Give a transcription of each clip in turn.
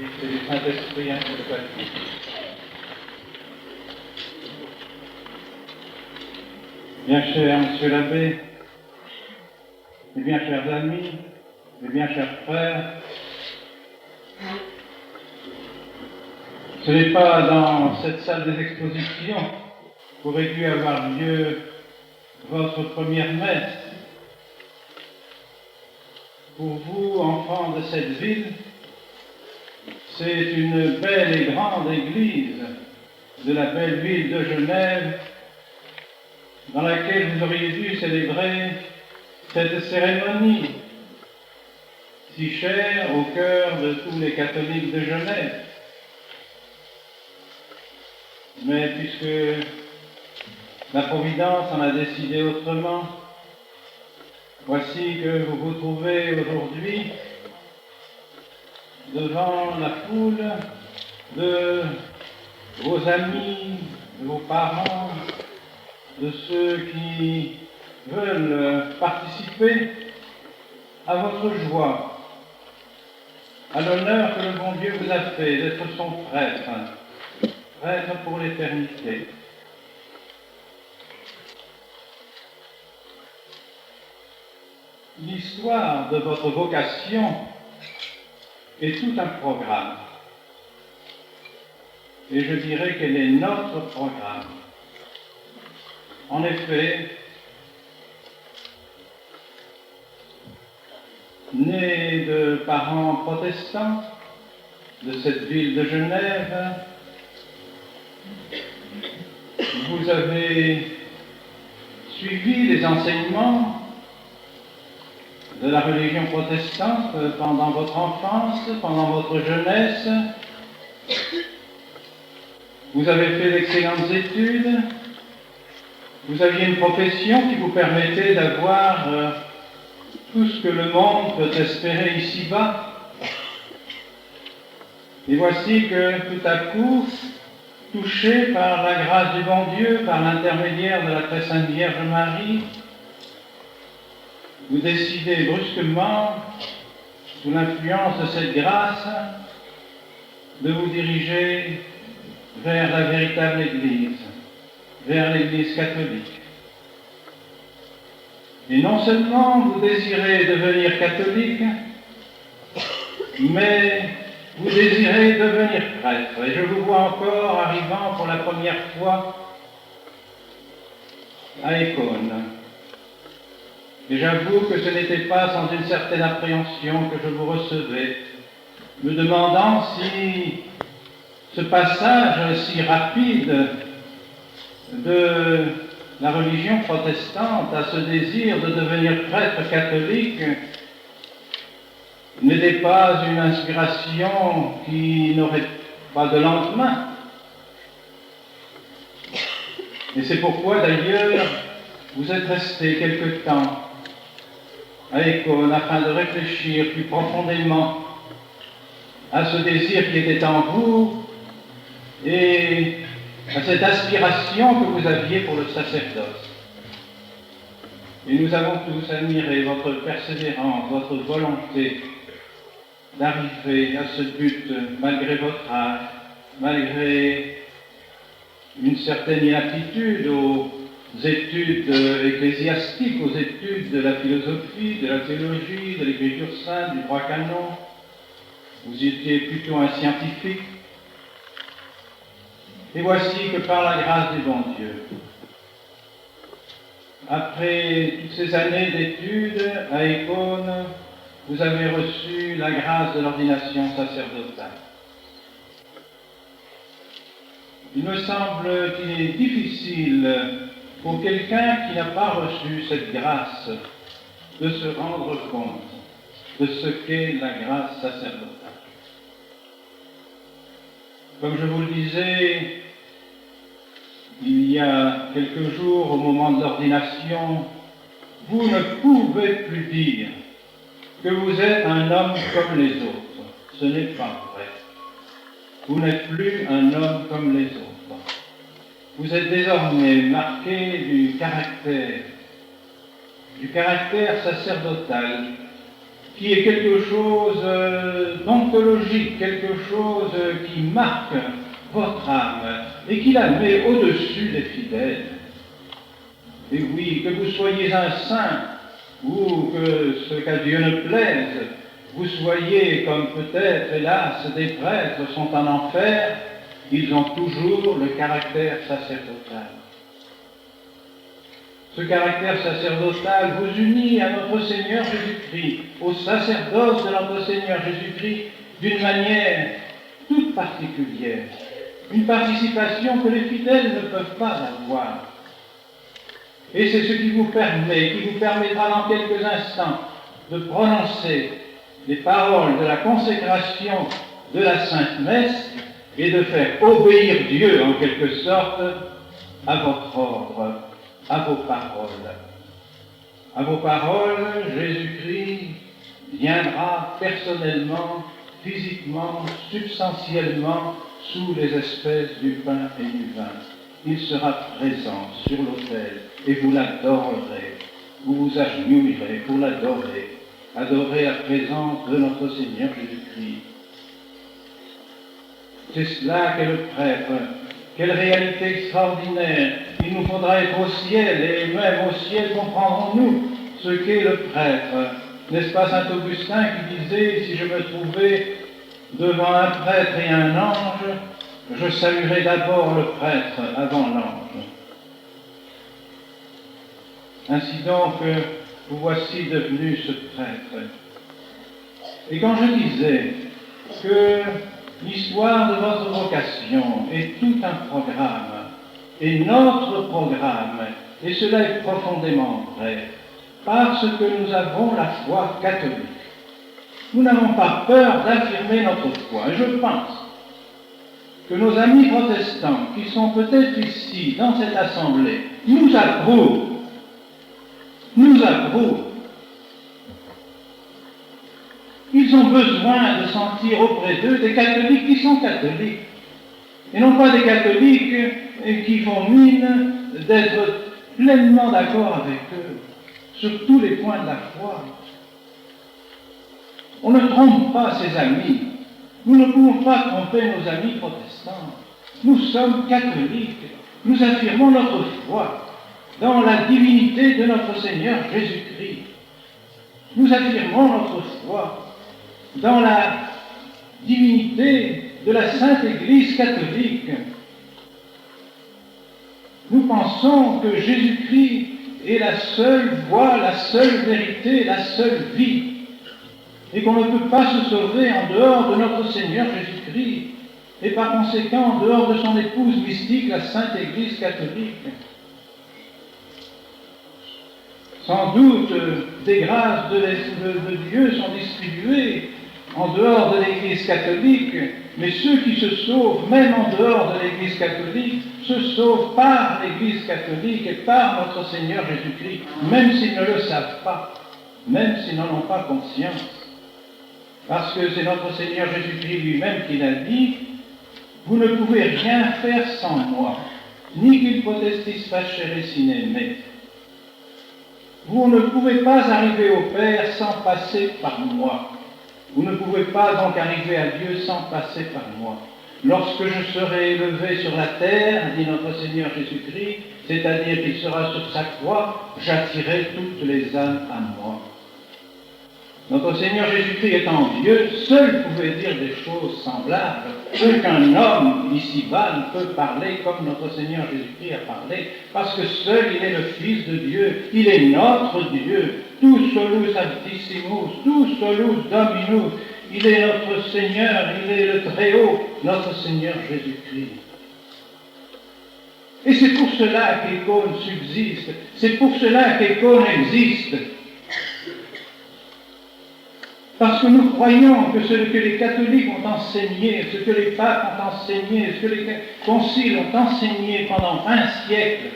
et du Saint-Esprit, ainsi que le Bien cher Monsieur l'abbé, et bien chers amis, et bien chers frères, ce n'est pas dans cette salle des expositions qu'aurait dû avoir lieu votre première messe. Pour vous, enfants de cette ville, c'est une belle et grande église de la belle ville de Genève dans laquelle vous auriez dû célébrer cette cérémonie si chère au cœur de tous les catholiques de Genève. Mais puisque la Providence en a décidé autrement, voici que vous vous trouvez aujourd'hui devant la foule de vos amis, de vos parents, de ceux qui veulent participer à votre joie, à l'honneur que le bon Dieu vous a fait d'être son prêtre, prêtre pour l'éternité. L'histoire de votre vocation est tout un programme. Et je dirais qu'elle est notre programme. En effet, né de parents protestants de cette ville de Genève, vous avez suivi les enseignements de la religion protestante pendant votre enfance, pendant votre jeunesse. Vous avez fait d'excellentes études. Vous aviez une profession qui vous permettait d'avoir tout ce que le monde peut espérer ici-bas. Et voici que tout à coup, touché par la grâce du bon Dieu, par l'intermédiaire de la très sainte Vierge Marie, vous décidez brusquement, sous l'influence de cette grâce, de vous diriger vers la véritable Église, vers l'Église catholique. Et non seulement vous désirez devenir catholique, mais vous désirez devenir prêtre. Et je vous vois encore arrivant pour la première fois à Écône. Et j'avoue que ce n'était pas sans une certaine appréhension que je vous recevais, me demandant si ce passage si rapide de la religion protestante à ce désir de devenir prêtre catholique n'était pas une inspiration qui n'aurait pas de lendemain. Et c'est pourquoi d'ailleurs vous êtes resté quelque temps à Écône afin de réfléchir plus profondément à ce désir qui était en vous et à cette aspiration que vous aviez pour le sacerdoce. Et nous avons tous admiré votre persévérance, votre volonté d'arriver à ce but malgré votre âge, malgré une certaine inaptitude aux études ecclésiastiques, aux études de la philosophie, de la théologie, de l'écriture sainte, du droit canon. Vous étiez plutôt un scientifique. Et voici que par la grâce du bon Dieu, après toutes ces années d'études à Écône, vous avez reçu la grâce de l'ordination sacerdotale. Il me semble qu'il est difficile pour quelqu'un qui n'a pas reçu cette grâce de se rendre compte de ce qu'est la grâce sacerdotale. Comme je vous le disais, il y a quelques jours, au moment de l'ordination, vous ne pouvez plus dire que vous êtes un homme comme les autres. Ce n'est pas vrai. Vous n'êtes plus un homme comme les autres. Vous êtes désormais marqué du caractère sacerdotal qui est quelque chose d'ontologique, quelque chose qui marque votre âme et qui la met au-dessus des fidèles. Et oui, que vous soyez un saint ou que ce qu'à Dieu ne plaise, vous soyez comme peut-être, hélas, des prêtres sont en enfer, ils ont toujours le caractère sacerdotal. Ce caractère sacerdotal vous unit à notre Seigneur Jésus-Christ, au sacerdoce de notre Seigneur Jésus-Christ, d'une manière toute particulière, une participation que les fidèles ne peuvent pas avoir. Et c'est ce qui vous permettra dans quelques instants de prononcer les paroles de la consécration de la Sainte Messe et de faire obéir Dieu, en quelque sorte, à votre ordre, à vos paroles. À vos paroles, Jésus-Christ viendra personnellement, physiquement, substantiellement, sous les espèces du pain et du vin. Il sera présent sur l'autel et vous l'adorerez. Vous vous agenouillerez pour l'adorer. Adorez la présence de notre Seigneur Jésus-Christ. C'est cela qu'est le prêtre. Quelle réalité extraordinaire. Il nous faudra être au ciel, et même au ciel comprendrons-nous ce qu'est le prêtre. N'est-ce pas Saint Augustin qui disait, si je me trouvais devant un prêtre et un ange, je saluerai d'abord le prêtre avant l'ange. Ainsi donc, vous voici devenu ce prêtre. Et quand je disais que l'histoire de votre vocation est tout un programme, et notre programme, et cela est profondément vrai, parce que nous avons la foi catholique. Nous n'avons pas peur d'affirmer notre foi, et je pense que nos amis protestants, qui sont peut-être ici, dans cette assemblée, nous approuvent. Ils ont besoin de sentir auprès d'eux des catholiques qui sont catholiques, et non pas des catholiques qui font mine d'être pleinement d'accord avec eux sur tous les points de la foi. On ne trompe pas ses amis. Nous ne pouvons pas tromper nos amis protestants. Nous sommes catholiques. Nous affirmons notre foi dans la divinité de notre Seigneur Jésus-Christ. Nous affirmons notre foi dans la divinité de la Sainte Église catholique. Nous pensons que Jésus-Christ est la seule voie, la seule vérité, la seule vie, et qu'on ne peut pas se sauver en dehors de notre Seigneur Jésus-Christ, et par conséquent en dehors de son épouse mystique, la Sainte Église catholique. Sans doute, des grâces de Dieu sont distribuées en dehors de l'Église catholique, mais ceux qui se sauvent, même en dehors de l'Église catholique, se sauvent par l'Église catholique et par notre Seigneur Jésus-Christ, même s'ils ne le savent pas, même s'ils n'en ont pas conscience. Parce que c'est notre Seigneur Jésus-Christ lui-même qui l'a dit, « Vous ne pouvez rien faire sans moi, ni qu'il potestis facere sine me. » Vous ne pouvez pas arriver au Père sans passer par moi. Vous ne pouvez pas donc arriver à Dieu sans passer par moi. Lorsque je serai élevé sur la terre, dit notre Seigneur Jésus-Christ, c'est-à-dire qu'il sera sur sa croix, j'attirerai toutes les âmes à moi. Notre Seigneur Jésus-Christ étant Dieu, seul pouvait dire des choses semblables. Aucun homme ici-bas ne peut parler comme notre Seigneur Jésus-Christ a parlé, parce que seul il est le Fils de Dieu, il est notre Dieu, tu solus altissimus, tu solus dominus, il est notre Seigneur, il est le Très-Haut, notre Seigneur Jésus-Christ. Et c'est pour cela qu'Écône subsiste, c'est pour cela qu'Écône existe. Parce que nous croyons que ce que les catholiques ont enseigné, ce que les papes ont enseigné, ce que les conciles ont enseigné pendant 20 siècles,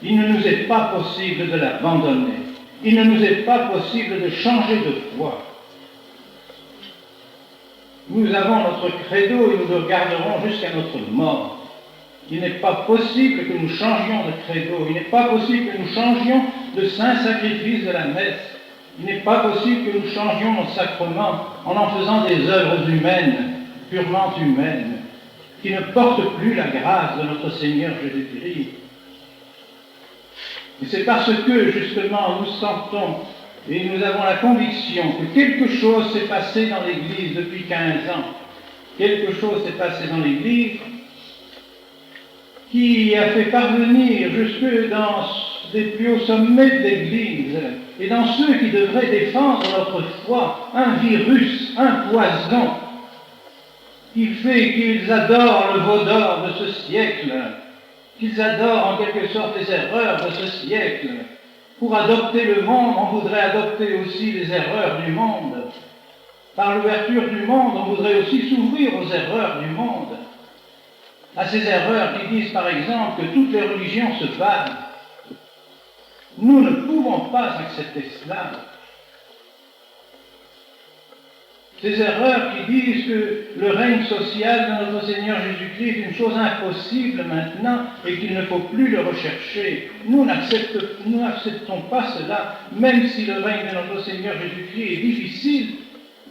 il ne nous est pas possible de l'abandonner. Il ne nous est pas possible de changer de foi. Nous avons notre credo et nous le garderons jusqu'à notre mort. Il n'est pas possible que nous changions de credo. Il n'est pas possible que nous changions de saint sacrifice de la messe. Il n'est pas possible que nous changions nos sacrements en faisant des œuvres humaines, purement humaines, qui ne portent plus la grâce de notre Seigneur Jésus-Christ. Et c'est parce que, justement, nous sentons et nous avons la conviction que quelque chose s'est passé dans l'Église depuis 15 ans. Quelque chose s'est passé dans l'Église qui a fait parvenir jusque dans des plus hauts sommets de l'Église et dans ceux qui devraient défendre notre foi, un virus, un poison qui fait qu'ils adorent le veau d'or de ce siècle, qu'ils adorent en quelque sorte les erreurs de ce siècle. Pour adopter le monde, on voudrait adopter aussi les erreurs du monde. Par l'ouverture du monde, on voudrait aussi s'ouvrir aux erreurs du monde. À ces erreurs qui disent par exemple que toutes les religions se battent. Nous ne pouvons pas accepter cela. Ces erreurs qui disent que le règne social de notre Seigneur Jésus-Christ est une chose impossible maintenant et qu'il ne faut plus le rechercher. Nous n'acceptons pas cela, même si le règne de notre Seigneur Jésus-Christ est difficile.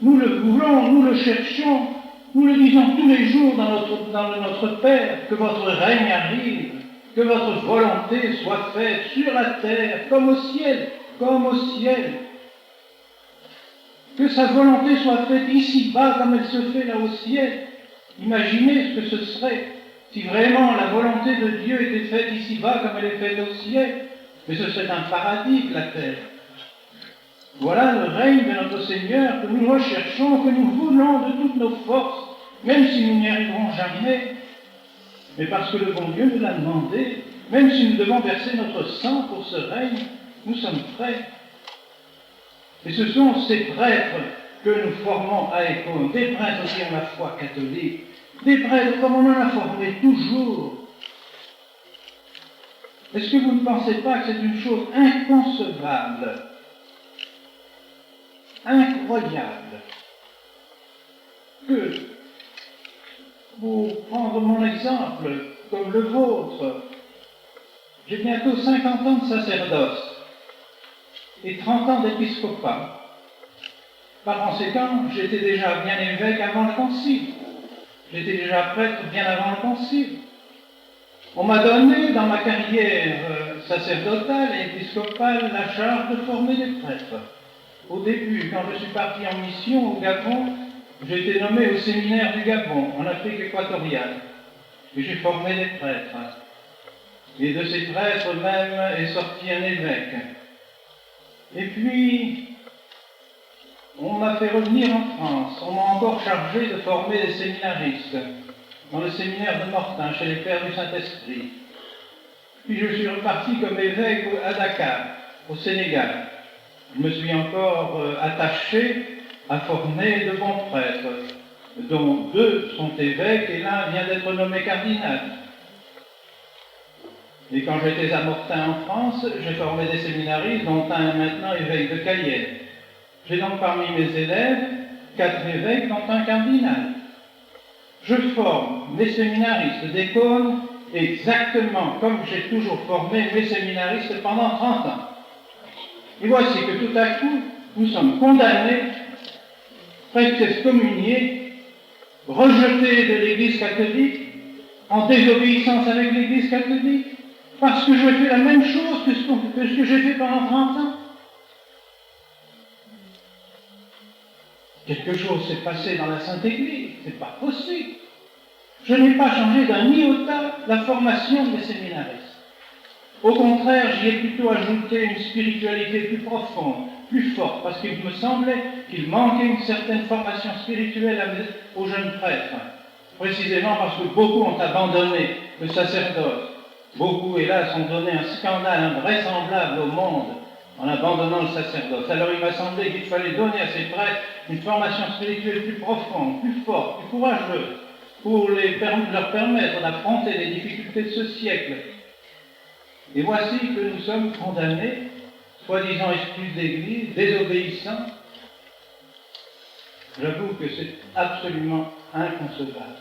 Nous le voulons, nous le cherchons, nous le disons tous les jours dans notre Père, que votre règne arrive, que votre volonté soit faite sur la terre comme au ciel, comme au ciel. Que sa volonté soit faite ici-bas comme elle se fait là au ciel. Imaginez ce que ce serait si vraiment la volonté de Dieu était faite ici-bas comme elle est faite au ciel. Mais ce serait un paradis, la terre. Voilà le règne de notre Seigneur que nous recherchons, que nous voulons de toutes nos forces, même si nous n'y arriverons jamais. Mais parce que le bon Dieu nous l'a demandé, même si nous devons verser notre sang pour ce règne, nous sommes prêts. Et ce sont ces prêtres que nous formons à Écône, des prêtres qui ont la foi catholique, des prêtres comme on en a formé toujours. Est-ce que vous ne pensez pas que c'est une chose inconcevable, incroyable, que, pour prendre mon exemple comme le vôtre, j'ai bientôt 50 ans de sacerdoce et 30 ans d'épiscopat. Par conséquent, j'étais déjà bien évêque avant le concile. J'étais déjà prêtre bien avant le concile. On m'a donné, dans ma carrière sacerdotale et épiscopale, la charge de former des prêtres. Au début, quand je suis parti en mission au Gabon, j'ai été nommé au séminaire du Gabon, en Afrique équatoriale. Et j'ai formé des prêtres. Et de ces prêtres même est sorti un évêque. Et puis, on m'a fait revenir en France. On m'a encore chargé de former des séminaristes dans le séminaire de Mortain, chez les Pères du Saint-Esprit. Puis je suis reparti comme évêque à Dakar, au Sénégal. Je me suis encore attaché à former de bons prêtres, dont 2 sont évêques et l'un vient d'être nommé cardinal. Et quand j'étais à Mortain en France, j'ai formé des séminaristes, dont un maintenant évêque de Cayenne. J'ai donc parmi mes élèves 4 évêques, dont un cardinal. Je forme mes séminaristes d'Écône exactement comme j'ai toujours formé mes séminaristes pendant 30 ans. Et voici que tout à coup, nous sommes condamnés, presque excommuniés, rejetés de l'Église catholique, en désobéissance avec l'Église catholique, parce que je fais la même chose que ce que j'ai fait pendant 30 ans. Quelque chose s'est passé dans la Sainte Église, c'est pas possible. Je n'ai pas changé d'un iota la formation des séminaristes. Au contraire, j'y ai plutôt ajouté une spiritualité plus profonde, plus forte, parce qu'il me semblait qu'il manquait une certaine formation spirituelle aux jeunes prêtres. Précisément parce que beaucoup ont abandonné le sacerdoce. Beaucoup, hélas, ont donné un scandale invraisemblable au monde en abandonnant le sacerdoce. Alors il m'a semblé qu'il fallait donner à ces prêtres une formation spirituelle plus profonde, plus forte, plus courageuse, pour leur permettre d'affronter les difficultés de ce siècle. Et voici que nous sommes condamnés, soi-disant exclus d'Église, désobéissants. J'avoue que c'est absolument inconcevable.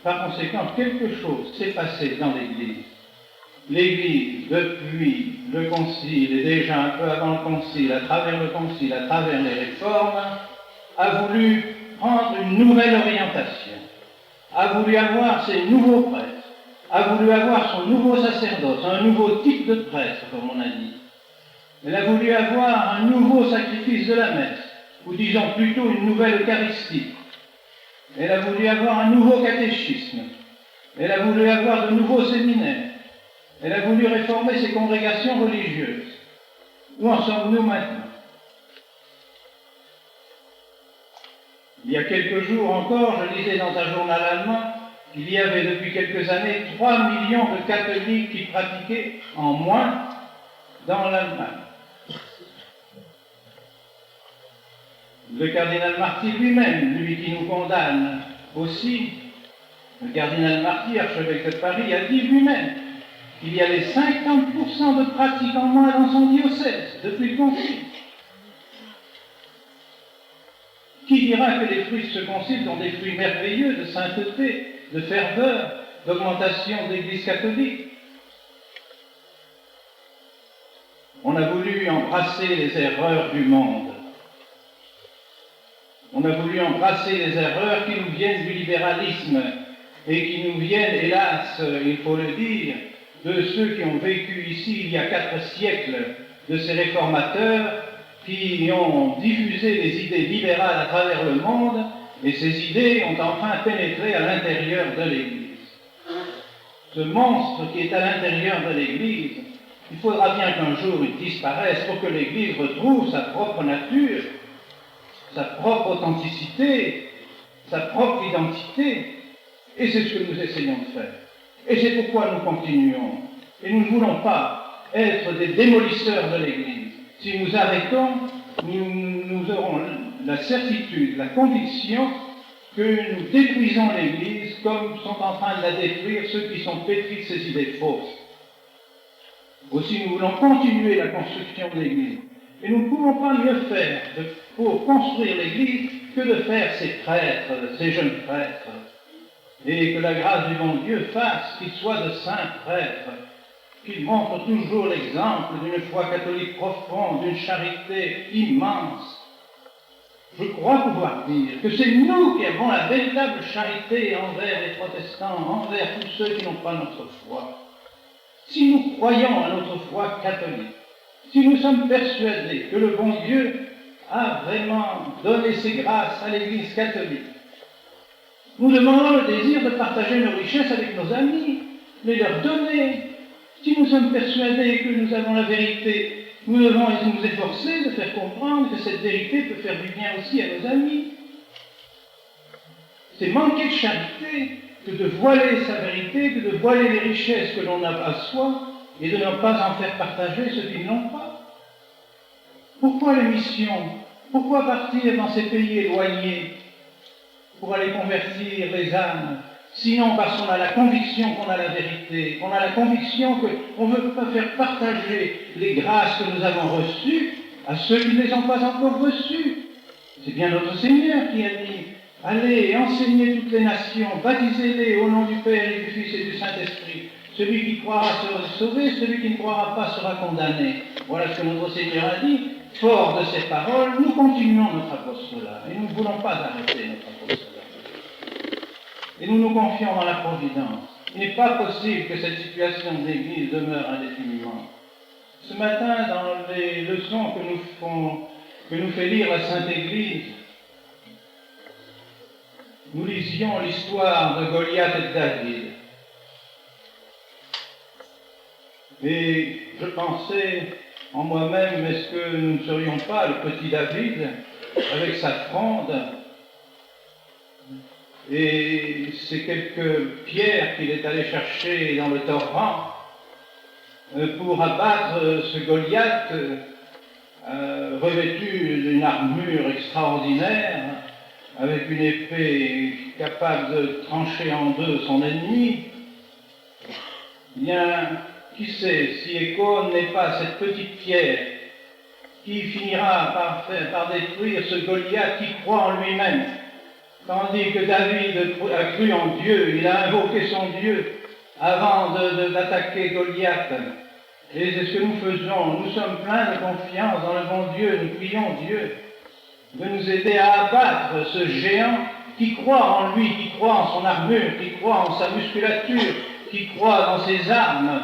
Par conséquent, quelque chose s'est passé dans l'Église. L'Église, depuis le Concile, et déjà un peu avant le Concile, à travers le Concile, à travers les réformes, a voulu prendre une nouvelle orientation, a voulu avoir ses nouveaux prêtres, a voulu avoir son nouveau sacerdoce, un nouveau type de prêtre, comme on a dit. Elle a voulu avoir un nouveau sacrifice de la messe, ou disons plutôt une nouvelle Eucharistie. Elle a voulu avoir un nouveau catéchisme. Elle a voulu avoir de nouveaux séminaires. Elle a voulu réformer ses congrégations religieuses. Où en sommes-nous maintenant? Il y a quelques jours encore, je lisais dans un journal allemand qu'il y avait depuis quelques années 3 millions de catholiques qui pratiquaient en moins dans l'Allemagne. Le cardinal Marty lui-même, lui qui nous condamne aussi, le cardinal Marty, archevêque de Paris, a dit lui-même qu'il y avait 50% de pratiques en moins dans son diocèse depuis le concile. Qui dira que les fruits de ce concile sont des fruits merveilleux de sainteté, de ferveur, d'augmentation de l'Église catholique? On a voulu embrasser les erreurs du monde. On a voulu embrasser les erreurs qui nous viennent du libéralisme et qui nous viennent, hélas, il faut le dire, de ceux qui ont vécu ici il y a 4 siècles, de ces réformateurs qui ont diffusé les idées libérales à travers le monde, et ces idées ont enfin pénétré à l'intérieur de l'Église. Ce monstre qui est à l'intérieur de l'Église, il faudra bien qu'un jour il disparaisse pour que l'Église retrouve sa propre nature, sa propre authenticité, sa propre identité, et c'est ce que nous essayons de faire. Et c'est pourquoi nous continuons. Et nous ne voulons pas être des démolisseurs de l'Église. Si nous arrêtons, nous aurons la certitude, la conviction que nous détruisons l'Église comme sont en train de la détruire ceux qui sont pétris de ces idées fausses. Aussi, nous voulons continuer la construction de l'Église. Et nous ne pouvons pas mieux faire pour construire l'Église que de faire ces prêtres, ces jeunes prêtres. Et que la grâce du bon Dieu fasse qu'ils soient de saints prêtres, qu'ils montrent toujours l'exemple d'une foi catholique profonde, d'une charité immense. Je crois pouvoir dire que c'est nous qui avons la véritable charité envers les protestants, envers tous ceux qui n'ont pas notre foi. Si nous croyons à notre foi catholique, si nous sommes persuadés que le bon Dieu a vraiment donné ses grâces à l'Église catholique, nous demandons le désir de partager nos richesses avec nos amis, les leur donner. Si nous sommes persuadés que nous avons la vérité, nous devons nous efforcer de faire comprendre que cette vérité peut faire du bien aussi à nos amis. C'est manquer de charité que de voiler sa vérité, que de voiler les richesses que l'on a à soi et de ne pas en faire partager ceux qui ne l'ont pas. Pourquoi les missions? Pourquoi partir dans ces pays éloignés pour aller convertir les âmes? Sinon parce qu'on a la conviction qu'on a la vérité, qu'on a la conviction qu'on ne veut pas faire partager les grâces que nous avons reçues à ceux qui ne les ont pas encore reçues. C'est bien notre Seigneur qui a dit « Allez, enseignez toutes les nations, baptisez-les au nom du Père et du Fils et du Saint-Esprit. Celui qui croira sera sauvé, celui qui ne croira pas sera condamné. » Voilà ce que notre Seigneur a dit. Fort de ces paroles, nous continuons notre apostolat et nous ne voulons pas arrêter notre apostolat. Et nous nous confions dans la providence. Il n'est pas possible que cette situation de l'Église demeure indéfiniment. Ce matin, dans les leçons que nous fait lire la Sainte Église, nous lisions l'histoire de Goliath et de David. Et je pensais en moi-même, est-ce que nous ne serions pas le petit David avec sa fronde et ces quelques pierres qu'il est allé chercher dans le torrent pour abattre ce Goliath revêtu d'une armure extraordinaire, avec une épée capable de trancher en deux son ennemi. Bien, qui sait si Écône n'est pas cette petite pierre qui finira par détruire ce Goliath qui croit en lui-même. Tandis que David a cru en Dieu, il a invoqué son Dieu avant d'attaquer Goliath. Et c'est ce que nous faisons. Nous sommes pleins de confiance dans le bon Dieu. Nous prions Dieu de nous aider à abattre ce géant qui croit en lui, qui croit en son armure, qui croit en sa musculature, qui croit dans ses armes,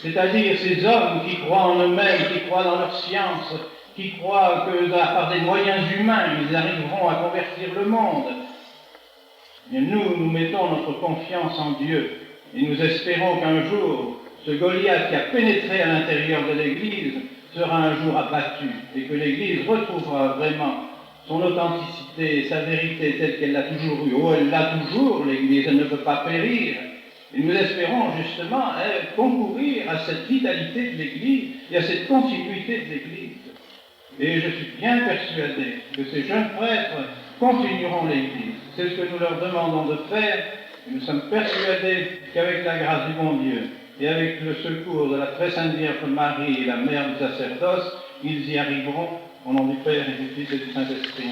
c'est-à-dire ces hommes qui croient en eux-mêmes, qui croient dans leur science, qui croient que par des moyens humains, ils arriveront à convertir le monde. Et nous mettons notre confiance en Dieu et nous espérons qu'un jour, ce Goliath qui a pénétré à l'intérieur de l'Église sera un jour abattu et que l'Église retrouvera vraiment son authenticité, sa vérité telle qu'elle l'a toujours eue. Oh, elle l'a toujours, l'Église, elle ne peut pas périr. Et nous espérons justement concourir à cette vitalité de l'Église et à cette continuité de l'Église. Et je suis bien persuadé que ces jeunes prêtres continueront l'Église. C'est ce que nous leur demandons de faire. Et nous sommes persuadés qu'avec la grâce du bon Dieu et avec le secours de la très sainte Vierge Marie, la mère du sacerdoce, ils y arriveront au nom du Père et du Fils et du Saint-Esprit.